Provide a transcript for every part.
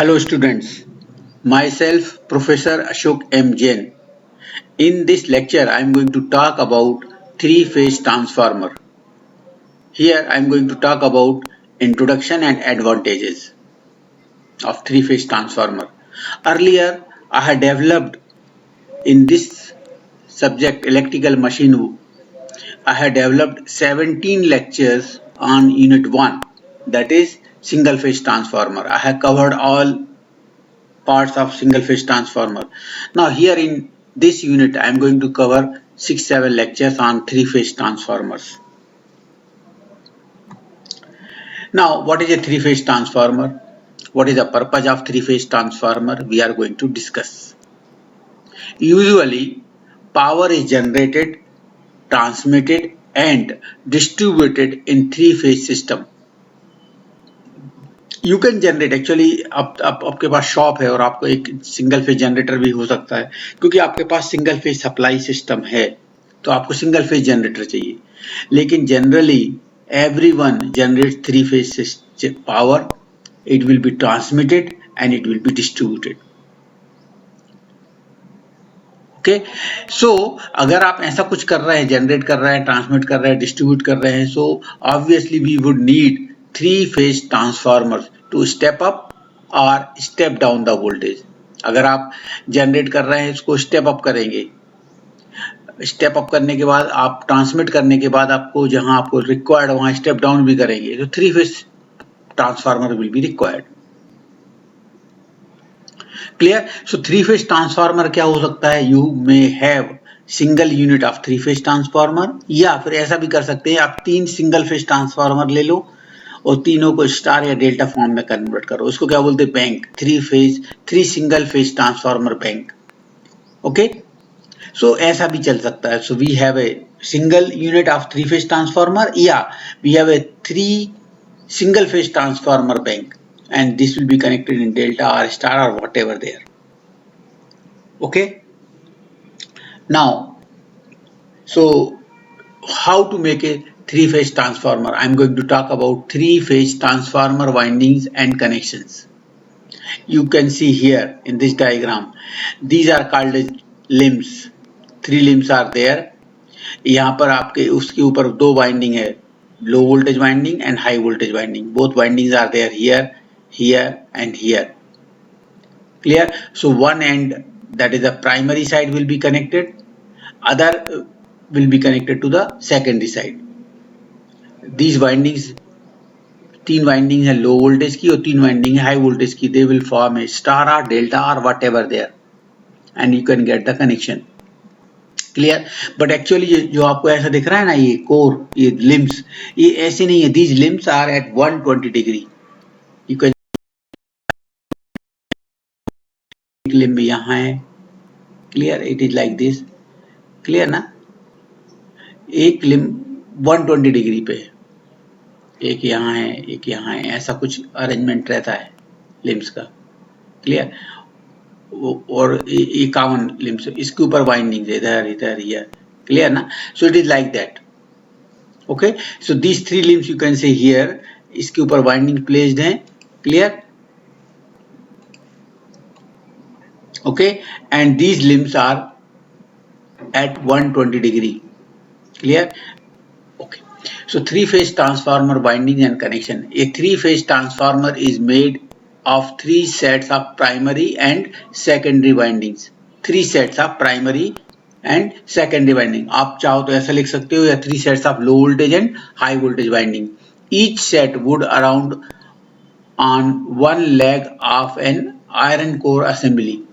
Hello students, myself Professor Ashok M. Jain. In this lecture I am going to talk about three-phase transformer. Here I am going to talk about introduction and advantages of three-phase transformer. Earlier I had developed in this subject electrical machine. I had developed 17 lectures on unit 1, that is single phase transformer. I have covered all parts of single phase transformer. Now here in this unit I am going to cover 6-7 lectures on three phase transformers. Now what is a three phase transformer? What is the purpose of three phase transformer? We are going to discuss. Usually power is generated, transmitted and distributed in three phase system. You can generate actually आपके पास shop है और आपको एक single phase generator भी हो सकता है, क्योंकि आपके पास सिंगल फेज सप्लाई सिस्टम है तो आपको सिंगल फेज जनरेटर चाहिए. लेकिन generally everyone generate three phase power. It will be transmitted and it will be distributed. Okay, so अगर आप ऐसा कुछ कर रहे हैं, जनरेट कर रहे हैं, ट्रांसमिट कर रहे हैं, डिस्ट्रीब्यूट कर रहे हैं, so obviously we would need three phase transformer to step up और स्टेप डाउन द वोल्टेज. अगर आप जनरेट कर रहे हैं इसको स्टेप अप करेंगे, स्टेप अप करने के बाद आप ट्रांसमिट करने के बाद आपको जहां आपको रिक्वायर्ड वहां स्टेप डाउन भी करेंगे, तो three phase transformer will be required. Clear? So three phase transformer क्या हो सकता है? You may have single unit of three phase transformer, या फिर ऐसा भी कर सकते हैं आप तीन सिंगल फेज ट्रांसफार्मर ले लो और तीनों को स्टार या डेल्टा फॉर्म में कन्वर्ट करो. इसको क्या बोलते हैं? Bank. Three single phase transformer bank. Okay, so ऐसा भी चल सकता है. So we have a single unit of three phase transformer, या we have a three single phase transformer bank, and this will be connected in delta or star or whatever there. Okay, now so how to make a three phase transformer? I am going to talk about three phase transformer windings and connections. You can see here in this diagram, these are called as limbs. Three limbs are there. यहाँ पर आपके उसके ऊपर दो winding है, low voltage winding and high voltage winding. Both windings are there here, here and here. Clear? So one end, that is the primary side, will be connected, other will be connected to the secondary side. These windings, तीन winding है low voltage की और तीन winding है high voltage की. They will form a star और delta और whatever there, and you can get the connection. Clear? But actually जो आपको ऐसा दिख रहा है ना, ये कोर, ये लिम्स, ये ऐसे नहीं है. These limbs are at 120 degree. You can limb यहाँ है. Clear? It is like this. Clear ना? एक लिम्ब 120 डिग्री पे, एक यहाँ है, एक यहाँ है, ऐसा कुछ अरेंजमेंट रहता है लिम्स का. क्लियर? और ये कॉमन लिम्स, इसके ऊपर वाइंडिंग इधर इधर हियर. क्लियर ना? So it is like that. Okay, so these three limbs you can say here, इसके ऊपर वाइंडिंग प्लेस्ड है. Clear? Okay, and these limbs are at 120 degree. Clear? Okay, so three phase transformer winding and connection. A three phase transformer is made of three sets of primary and secondary windings. Three sets of primary and secondary winding. आप चाहो तो ऐसा लिख सकते हो, या three sets of low voltage and high voltage winding. Each set would around on one leg of an iron core assembly.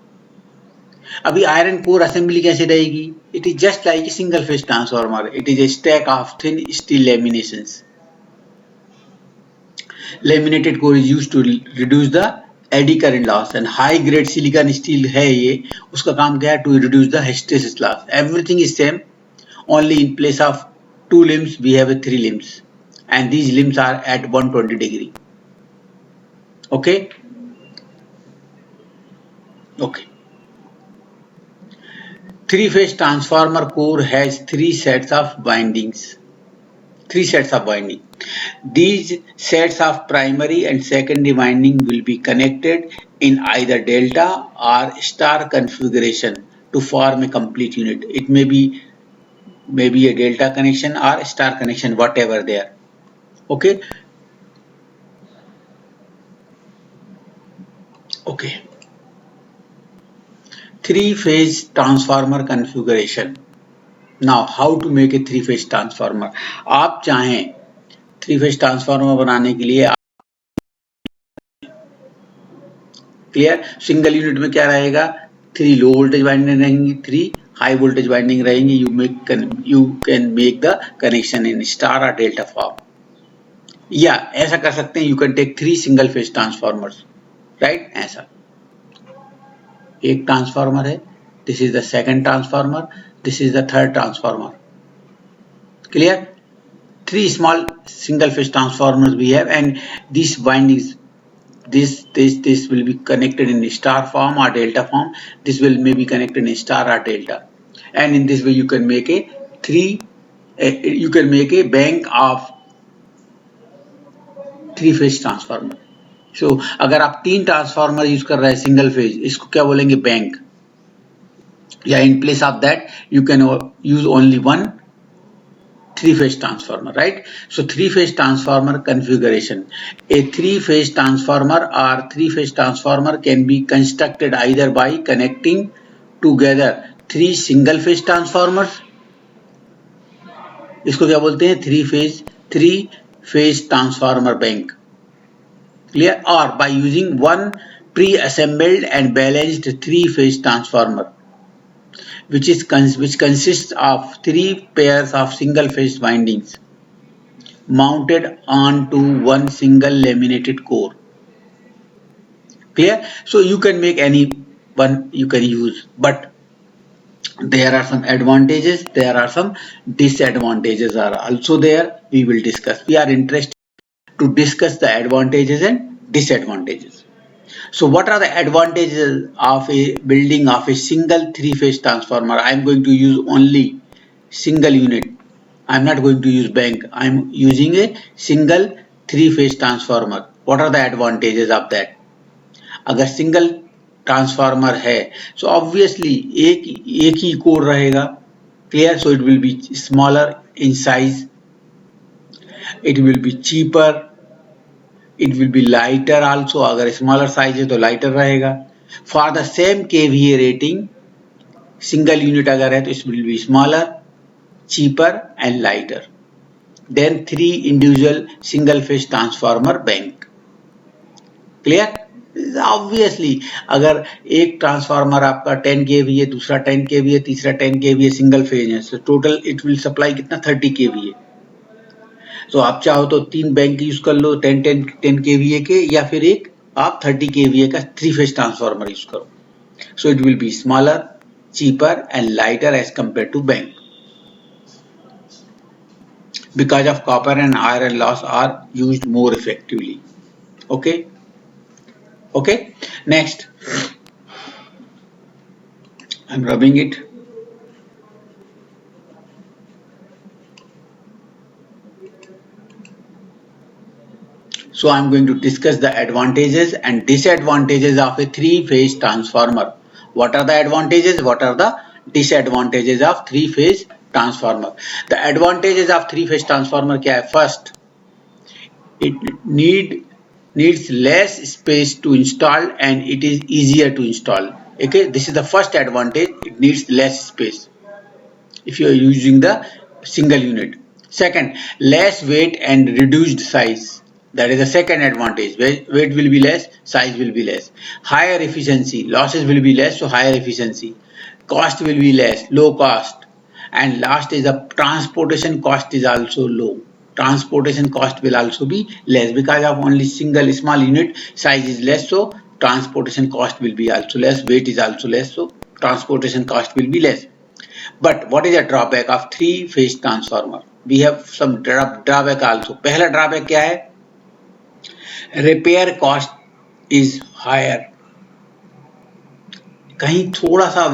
अभी iron core assembly कैसे रहेगी? It is just like a single phase transformer. It is a stack of thin steel laminations. Laminated core is used to reduce the eddy current loss, and high grade silicon steel है ये, उसका काम क्या है? To reduce the hysteresis loss. Everything is same, only in place of two limbs we have a three limbs, and these limbs are at 120 degree. Okay, okay. Three-phase transformer core has three sets of windings. three sets of winding. These sets of primary and secondary winding will be connected in either delta or star configuration to form a complete unit. It may be a delta connection or star connection, whatever there. Okay. Okay. Three-phase transformer configuration. Now, how to make a three-phase transformer? आप चाहें three-phase transformer बनाने के लिए, clear, single unit में क्या रहेगा, 3 लो voltage winding रहेंगी, 3 high voltage winding रहेंगी. You can make the connection in star और डेल्टा फॉर्म. या ऐसा कर सकते हैं, you can take 3 single phase transformers, right. ऐसा एक ट्रांसफार्मर है, this is the second transformer, this is the third transformer. Clear. 3 small single phase transformers we have, and these windings, this will be connected in star form or delta form. This will maybe connected in star or delta, and in this way you can make a bank of 3 phase transformer. So अगर आप 3 transformer use कर रहे हैं single phase, इसको क्या बोलेंगे, bank. या in place of that you can use only one 3-phase transformer, right? So 3-phase transformer configuration. A 3-phase transformer or 3-phase transformer can be constructed either by connecting together 3 single-phase transformers. इसको क्या बोलते हैं, 3-phase transformer bank. Clear? Or by using one pre-assembled and balanced 3-phase transformer, which consists of 3 pairs of single phase windings mounted onto one single laminated core. Clear? So you can make any one you can use, but there are some advantages, there are some disadvantages are also there. We will discuss. We are interested to discuss the advantages and disadvantages. So what are the advantages of a building of a single 3-phase transformer? I am going to use only single unit. I am not going to use bank. I am using a single 3-phase transformer. What are the advantages of that? अगर single transformer है, so obviously एक ही core रहेगा. Clear? So it will be smaller in size. It will be cheaper. It will be lighter also. अगर smaller size है तो lighter रहेगा. For the same kVA rating, single unit अगर है तो it will be smaller, cheaper and lighter than 3 individual single phase transformer bank. Clear? Obviously अगर एक transformer आपका 10 kVA, दूसरा 10 kVA, तीसरा 10 kVA सिंगल फेज है, so total it will supply कितना 30 kVA. तो आप चाहो तो 3 बैंक यूज कर लो 10 kVA के, या फिर एक आप 30 kVA का 3-phase ट्रांसफार्मर यूज करो. So it will be smaller, cheaper and lighter as compared to bank, because of copper and iron loss are used more effectively. Okay. Okay. Next, I'm rubbing it. So I'm going to discuss the advantages and disadvantages of a 3-phase transformer. What are the advantages? What are the disadvantages of 3-phase transformer? The advantages of 3-phase transformer क्या है? First, it needs less space to install and it is easier to install. Okay, this is the first advantage. It needs less space if you are using the single unit. Second, less weight and reduced size. That is the second advantage. Weight will be less, size will be less. Higher efficiency, losses will be less, so higher efficiency. Cost will be less, low cost. And last is the transportation cost is also low. Transportation cost will also be less because of only single small unit, size is less, so transportation cost will be also less, weight is also less, so transportation cost will be less. But what is the drawback of 3-phase transformer? We have some drawback also. पहला drawback क्या है? Repair cost is higher. कहीं थोड़ा सा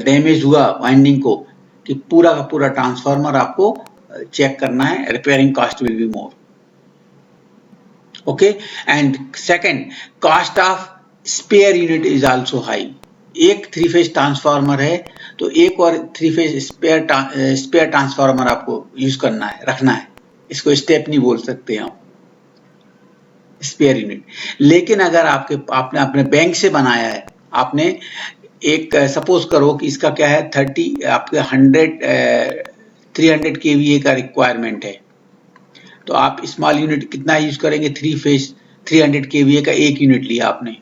damage हुआ winding को कि पूरा का पूरा ट्रांसफार्मर आपको चेक करना है, repairing cost will be more. Okay. And second, cost of spare unit is also high. एक 3 फेज ट्रांसफार्मर है तो एक और 3 फेज स्पेयर ट्रांसफार्मर आपको यूज करना है, रखना है. इसको स्टेप नहीं बोल सकते हम, स्पेयर यूनिट. लेकिन अगर आपने अपने बैंक से बनाया है, आपने एक सपोज करो कि इसका क्या है 30 आपके 300 केवीए का रिक्वायरमेंट है, तो आप स्मॉल यूनिट कितना यूज करेंगे, 3 फेज 300 केवीए का एक यूनिट लिया आपने.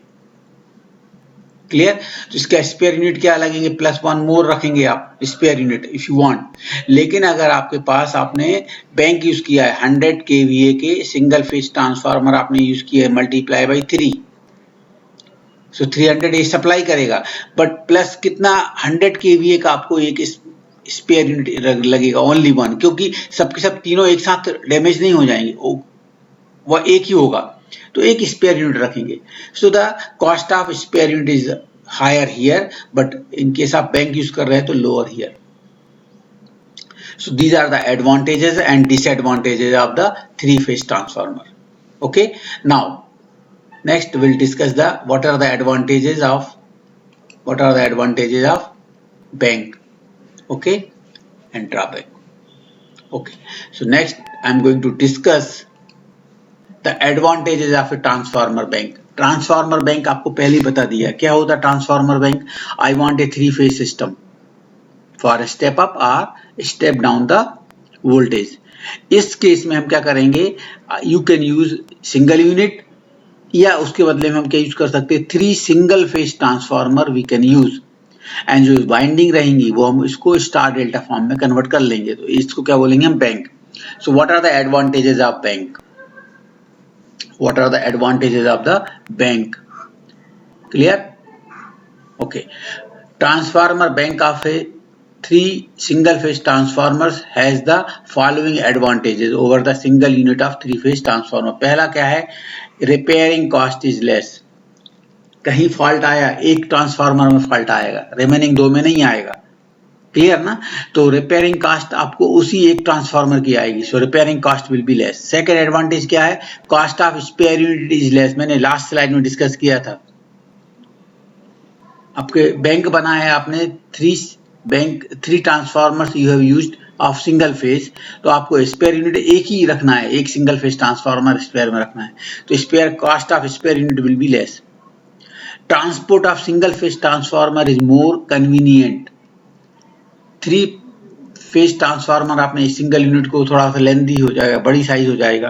क्लियर. तो इसका स्पेयर यूनिट क्या लगेंगे, +1 मोर रखेंगे आप spare unit if you want. लेकिन अगर आपके पास आपने बैंक यूज किया है 100 केवीए के सिंगल फेज ट्रांसफार्मर आपने यूज किया है, मल्टीप्लाई बाई 3, सो 300 ये सप्लाई करेगा. बट प्लस कितना 100 केवीए का आपको एक स्पेयर यूनिट लगेगा, ओनली वन, क्योंकि सबके सब तीनों एक साथ डैमेज नहीं हो जाएंगे, वह एक ही होगा, तो एक स्पेयर यूनिट रखेंगे. So the cost of spare unit is higher here, but in case आप बैंक यूज कर रहे हैं तो lower here. So these are the advantages and disadvantages of the 3 phase transformer. Okay. Now next we'll discuss what are the advantages of bank. Okay, and drawback. Okay. So next I'm going to discuss the advantages of a transformer bank. Transformer bank आपको पहले ही बता दिया क्या होता है transformer bank. I want a 3 phase system for step up और step down the voltage. इस case में हम क्या करेंगे, you can use single unit, या उसके बदले में हम क्या यूज कर सकते हैं 3 single phase transformer we can use. And जो बाइंडिंग रहेंगी वो हम इसको स्टार डेल्टा फॉर्म में कन्वर्ट कर लेंगे, तो इसको क्या बोलेंगे हम bank. So what are the advantages of bank, what are the advantages of the bank? Clear? Okay. Transformer bank of a 3 single phase transformers has the following advantages over the single unit of 3 phase transformer. पहला क्या है, repairing cost is less. कहीं fault आया, एक transformer में fault आएगा, remaining 2 में नहीं आएगा. क्लियर ना. तो रिपेयरिंग कॉस्ट आपको उसी एक ट्रांसफार्मर की आएगी, so repairing cost will be less. Second advantage क्या है, cost of spare unit is less. मैंने लास्ट स्लाइड में डिस्कस किया था. आपके बैंक बना है आपने 3 transformers you have used of single phase, तो आपको स्पेयर यूनिट एक ही रखना है, एक सिंगल फेज ट्रांसफार्मर स्पेयर में रखना है, तो spare cost of spare unit will be less. Transport of single phase transformer is more convenient. 3 phase transformer आपने सिंगल यूनिट को थोड़ा सा लेंथी हो जाएगा, बड़ी साइज हो जाएगा.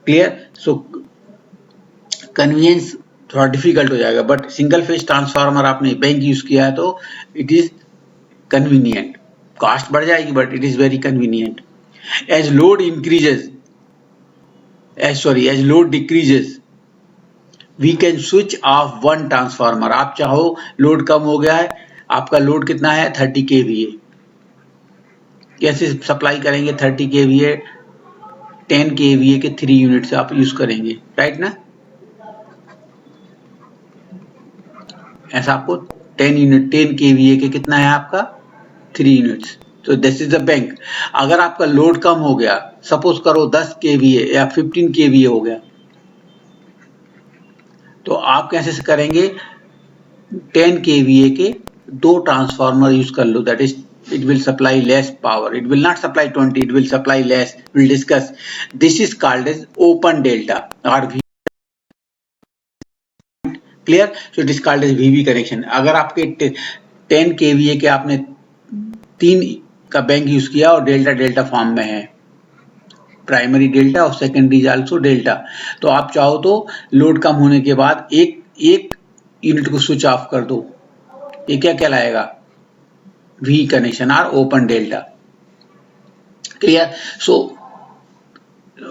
क्लियर. सो कन्वीनियंस थोड़ा डिफिकल्ट हो जाएगा, बट सिंगल फेज ट्रांसफार्मर आपने बैंक यूज किया है तो इट इज कन्वीनियंट. कॉस्ट बढ़ जाएगी but it is very convenient. As load increases, as load decreases, we can switch off one transformer. आप चाहो लोड कम हो गया है, आपका लोड कितना है 30 केवीए, कैसे सप्लाई करेंगे 30 केवीए, 10 केवीए के 3 यूनिट से आप यूज करेंगे, राइट ना. ऐसा आपको 10 केवीए के कितना है आपका 3 यूनिट्स. तो दिस इज द बैंक. अगर आपका लोड कम हो गया, सपोज करो 10 केवीए या 15 केवीए हो गया, तो आप कैसे करेंगे 10 केवीए के 2 ट्रांसफार्मर यूज कर लो, that is it will supply less power. It will not supply 20, it will supply less. We'll discuss. This is called as open delta or V. Clear? So it is called as VV connection. अगर आपके 10 kVA के आपने 3 का bank use किया और delta form में है, primary delta और सेकेंडरी इज आल्सो डेल्टा, तो आप चाहो तो लोड कम होने के बाद एक यूनिट को स्विच ऑफ कर दो, ये क्या कहलाएगा V कनेक्शन और ओपन डेल्टा. क्लियर. सो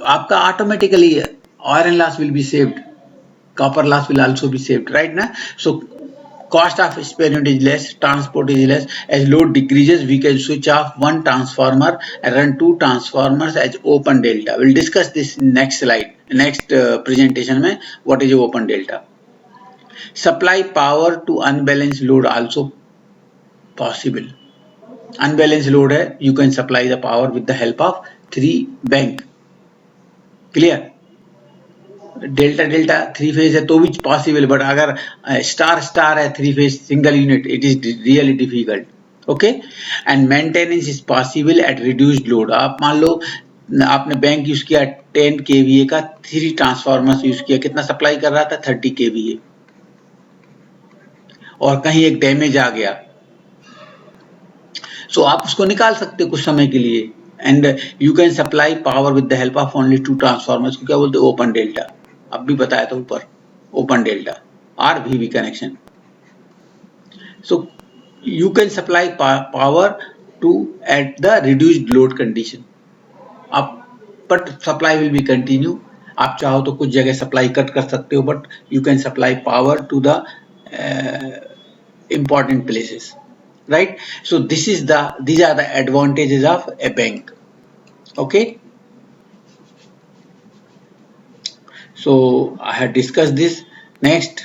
आपका automatically iron loss will be saved, copper loss will also be saved, right ना. सो cost of spare unit is less, transport is less. As load decreases, we can switch off one transformer and run 2 transformers as open delta. We'll discuss this in next slide, next presentation में what is open delta. Supply power to unbalanced load also possible. Unbalance load है, you can supply the power with the help of 3 bank. Clear? Delta delta 3 phase है तो भी possible, but अगर star star है 3 phase single unit, it is really difficult. Okay, and maintenance is possible at reduced load. आप मान लो आपने bank use किया 10 kVA का, 3 ट्रांसफार्मर्स यूज किया, कितना सप्लाई कर रहा था? 30 kVA, और कहीं एक डैमेज आ गया, सो आप उसको निकाल सकते हो कुछ समय के लिए, and you can supply power with the help of only 2 transformers को क्या बोलते हैं? Open delta. अब भी बताया था ऊपर, ओपन डेल्टा और V V connection. So you can supply power to at the reduced load condition. आप but supply will be continue. आप चाहो तो कुछ जगह सप्लाई कट कर सकते हो, but you can supply power to the important places, right? So these are the advantages of a bank. Okay, so I had discussed this. Next,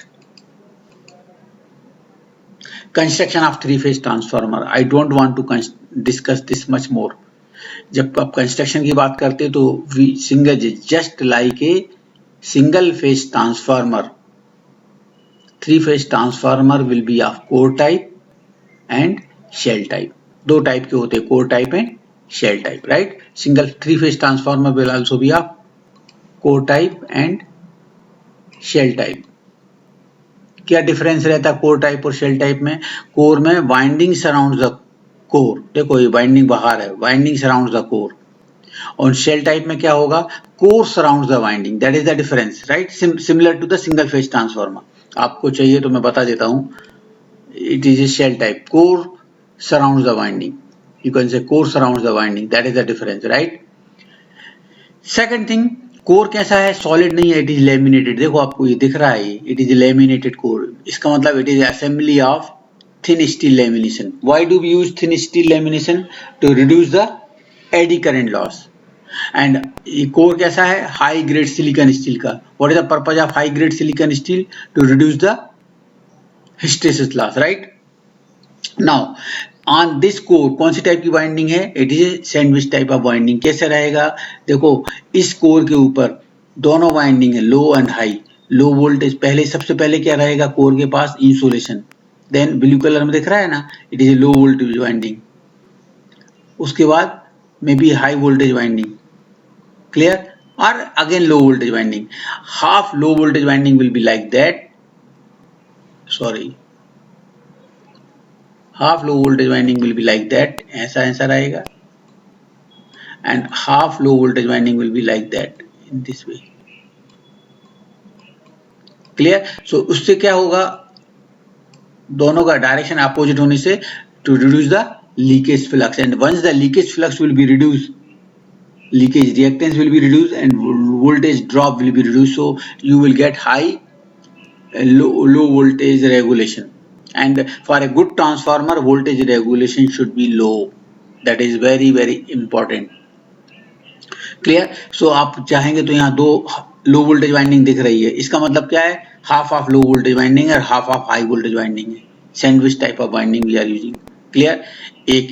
construction of 3-phase transformer. I don't want to discuss this much more. जब आप construction की बात करते हैं तो single just like a single phase transformer, 3-phase transformer will be of core type and shell type. दो type के होते हैं, core type and shell type, right? Single 3-phase transformer will also be of core type and shell type. क्या difference रहता है core type और shell type में? Core में वाइंडिंग सराउंड द कोर, देखो ये वाइंडिंग बाहर है, वाइंडिंग सराउंड द कोर, और शेल टाइप में क्या होगा? Core surround the winding. That is the difference, right? Similar to the single phase transformer. आपको चाहिए तो मैं बता देता हूं, it is a shell type, core surrounds the winding, you can say core surrounds the winding, that is the difference, right? Second thing, core कैसा है? Solid नहीं है, इट इज लेमिनेटेड। देखो आपको ये दिख रहा है, इट इज लेमिनेटेड कोर, इसका मतलब it is assembly of thin steel lamination. Why do we use thin steel lamination? To reduce the eddy current loss. And ये कोर कैसा है? हाई ग्रेड सिलिकॉन स्टील का। What is the purpose of high grade silicon steel? To reduce the hysteresis loss, right? Now on this core कौन सी type की winding है? It is a sandwich type of winding. कैसे रहेगा? देखो इस core के ऊपर दोनों वाइंडिंग है, low and high. Low voltage पहले, सबसे पहले क्या रहेगा कोर के पास? इंसुलेशन। देन ब्लू कलर में दिख रहा है ना, it is a low voltage winding. उसके बाद may be high voltage winding, clear? और again low voltage winding. Half low voltage winding will be like that, sorry, half low voltage winding will be like that, ऐसा रहेगा, and half low voltage winding will be like that in this way, clear? So उससे क्या होगा? दोनों का direction opposite होने से to reduce the leakage flux, and once the leakage flux will be reduced, leakage reactance will be reduced and voltage drop will be reduced, so you will get high low voltage regulation. And for a good transformer, voltage regulation should be low. That is very very important. Clear? So आप चाहेंगे तो यहाँ दो लो voltage winding दिख रही है, इसका मतलब क्या है? Half of low voltage winding और half of high voltage winding है। Sandwich type of winding we are using. Clear? एक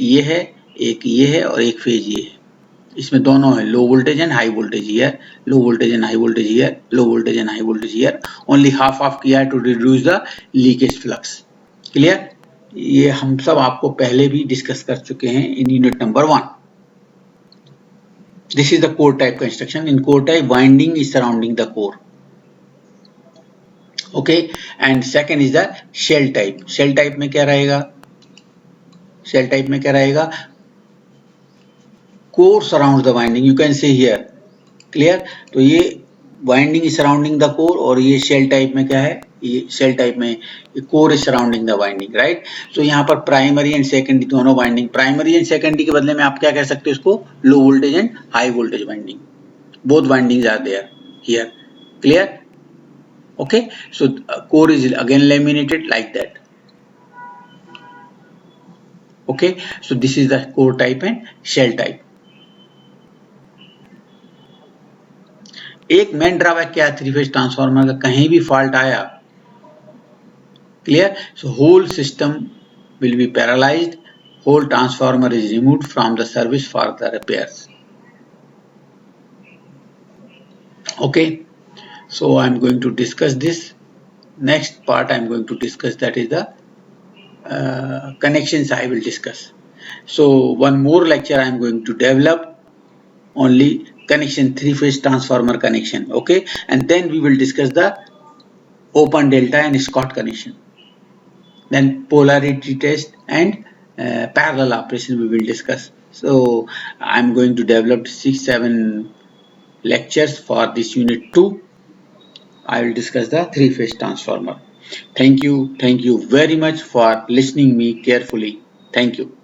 ये है और एक फेज ये है। इसमें दोनों है, low voltage and high voltage here, low voltage and high voltage here, low voltage and high voltage here. Only half of किया है to reduce the leakage flux. Clear? ये हम सब आपको पहले भी डिस्कस कर चुके हैं in unit number 1। This is the core type construction. In core type, winding is surrounding the core. Okay, and second is the shell type. Shell type में क्या रहेगा? Shell type में क्या रहेगा? Core surrounds the winding. You can see here. Clear? तो ये winding is surrounding the core, और ये shell type में क्या है? ये shell type में core is surrounding the winding, right? So यहाँ पर primary and secondary दोनों winding, primary and secondary के बदले में आप क्या कह सकते हो इसको? Low voltage and high voltage winding. Both windings are there here. Clear? Okay. So core is again laminated like that. Okay. So this is the core type and shell type. एक मेन ड्रॉबैक क्या है three phase transformer का? कहीं भी fault आया, clear, so whole system will be paralysed, whole transformer is removed from the service for the repairs. Okay, so I'm going to discuss this. Next part I'm going to discuss, that is the connections I will discuss. So one more lecture I'm going to develop only connection, three-phase transformer connection. Okay, and then we will discuss the open delta and Scott connection. Then polarity test and parallel operation we will discuss. So I'm going to develop 6-7 lectures for this unit 2. I will discuss the three-phase transformer. Thank you very much for listening me carefully. Thank you.